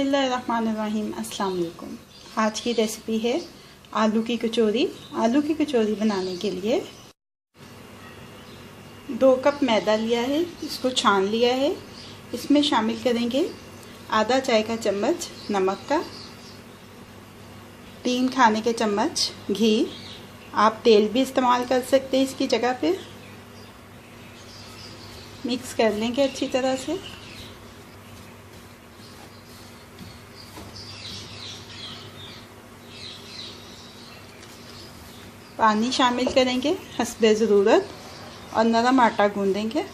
बिस्मिल्लाहिर्रहमानिर्रहीम। अस्सलाम वालेकुम। आज की रेसिपी है आलू की कचौरी। आलू की कचौरी बनाने के लिए 2 कप मैदा लिया है, इसको छान लिया है। इसमें शामिल करेंगे आधा चाय का चम्मच नमक का, 3 खाने के चम्मच घी। आप तेल भी इस्तेमाल कर सकते हैं इसकी जगह पे। मिक्स कर लेंगे अच्छी तरह से। पानी शामिल करेंगे हस्बे ज़रूरत और नरम आटा गूंदेंगे।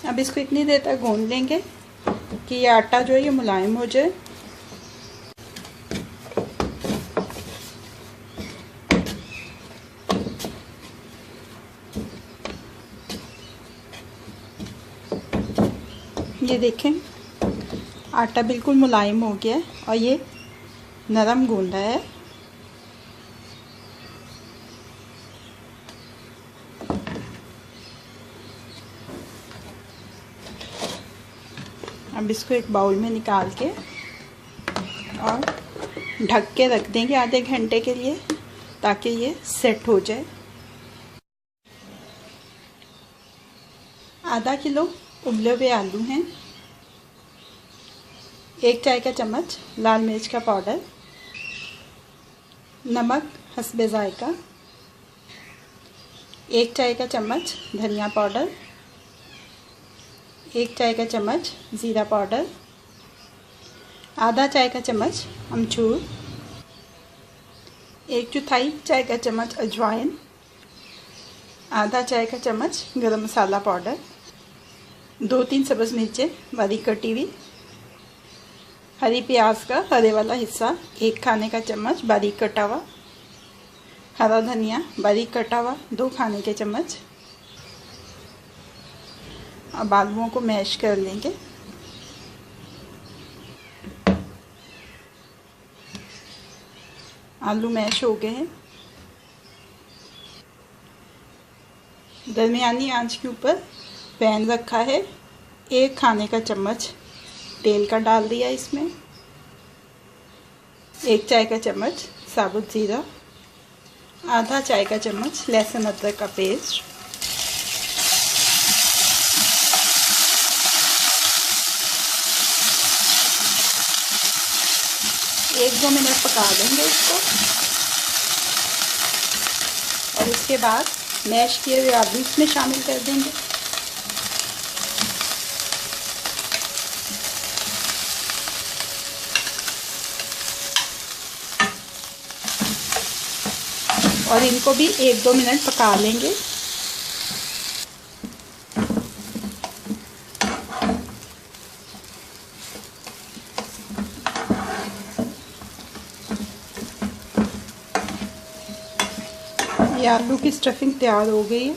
अब इसको इतनी देर तक गूंद लेंगे कि ये आटा जो है ये मुलायम हो जाए। ये देखें आटा बिल्कुल मुलायम हो गया है और ये नरम गूंदा है। अब इसको एक बाउल में निकाल के और ढक के रख देंगे आधे घंटे के लिए, ताकि ये सेट हो जाए। आधा किलो उबले हुए आलू हैं, 1 चाय का चम्मच लाल मिर्च का पाउडर, नमक हस्बे जायका, 1 चाय का चम्मच धनिया पाउडर, 1 चाय का चम्मच ज़ीरा पाउडर, आधा चाय का चम्मच अमचूर, 1/4 चाय का चम्मच अजवाइन, आधा चाय का चम्मच गरम मसाला पाउडर, 2-3 सब्ज़ मिर्चें बारीक कटी हुई, हरी प्याज का हरे वाला हिस्सा 1 खाने का चम्मच बारीक कटा हुआ, हरा धनिया बारीक कटा हुआ 2 खाने के चम्मच। अब आलूओं को मैश कर लेंगे। आलू मैश हो गए हैं। दरमियानी आंच के ऊपर पैन रखा है, 1 खाने का चम्मच तेल का डाल दिया इसमें, 1 चाय का चम्मच साबुत ज़ीरा, आधा चाय का चम्मच लहसुन अदरक का पेस्ट, एक 2 मिनट पका लेंगे इसको। और इसके बाद मैश किए हुए आलू इसमें शामिल कर देंगे। और इनको भी 1-2 मिनट पका लेंगे। ये आलू की स्टफिंग तैयार हो गई है।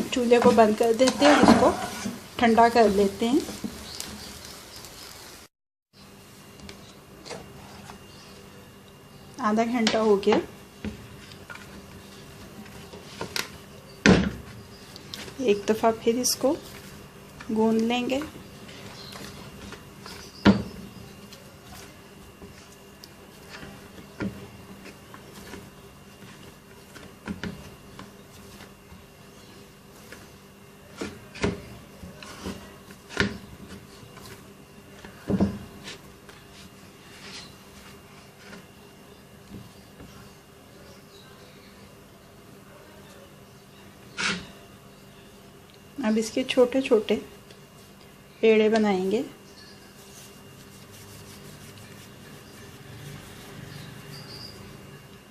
चूल्हे को बंद कर देते हैं और इसको ठंडा कर लेते हैं। आधा घंटा हो गया। एक दफ़ा फिर इसको गूंद लेंगे। अब इसके छोटे छोटे पेड़े बनाएंगे।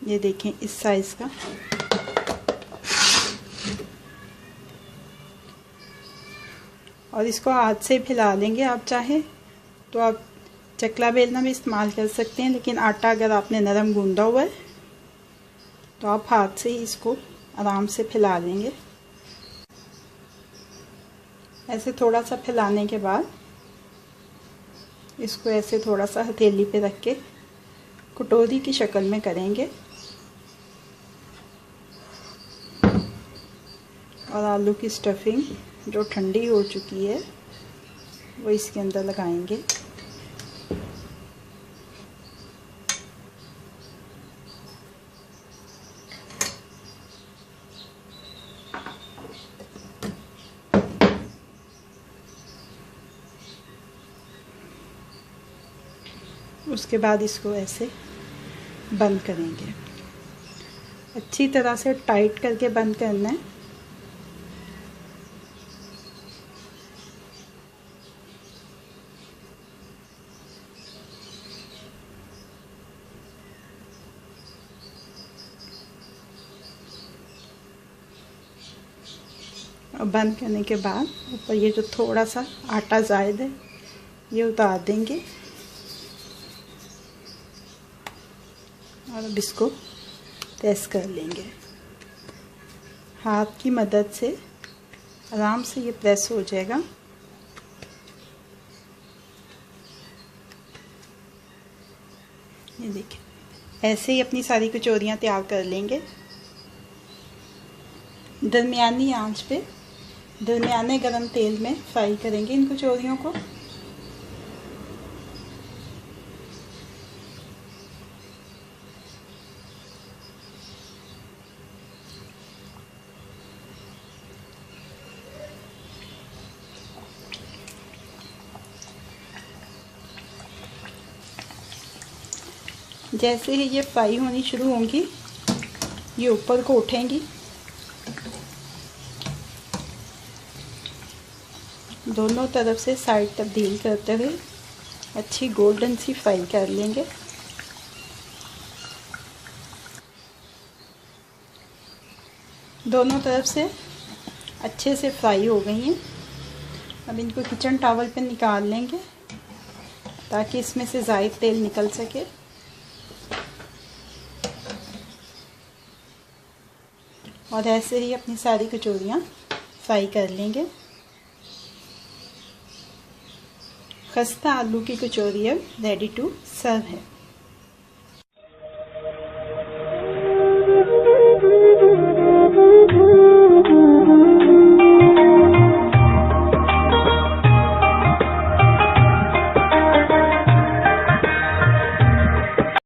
ये देखें इस साइज़ का। और इसको हाथ से फैला लेंगे। आप चाहें तो आप चकला बेलना भी इस्तेमाल कर सकते हैं, लेकिन आटा अगर आपने नरम गूंदा हुआ है तो आप हाथ से ही इसको आराम से फैला लेंगे। ऐसे थोड़ा सा फैलाने के बाद इसको ऐसे थोड़ा सा हथेली पे रख के कटोरी की शक्ल में करेंगे और आलू की स्टफिंग जो ठंडी हो चुकी है वो इसके अंदर लगाएंगे। उसके बाद इसको ऐसे बंद करेंगे। अच्छी तरह से टाइट करके बंद करना है। और बंद करने के बाद ऊपर ये जो थोड़ा सा आटा ज़ायद है ये उतार देंगे और अब इसको प्रेस कर लेंगे। हाथ की मदद से आराम से ये प्रेस हो जाएगा। ये देखिए, ऐसे ही अपनी सारी कचौरियाँ तैयार कर लेंगे। दरमियानी आंच पे दरमियाने गरम तेल में फ्राई करेंगे इन कचौरियों को। जैसे ही ये फ्राई होनी शुरू होंगी ये ऊपर को उठेंगी। दोनों तरफ से साइड तब्दील करते हुए अच्छी गोल्डन सी फ्राई कर लेंगे। दोनों तरफ से अच्छे से फ्राई हो गई हैं। अब इनको किचन टॉवल पे निकाल लेंगे ताकि इसमें से ज़ायद तेल निकल सके। और ऐसे ही अपनी सारी कचौरियाँ फ्राई कर लेंगे। खस्ता आलू की कचौरी अब रेडी टू सर्व है।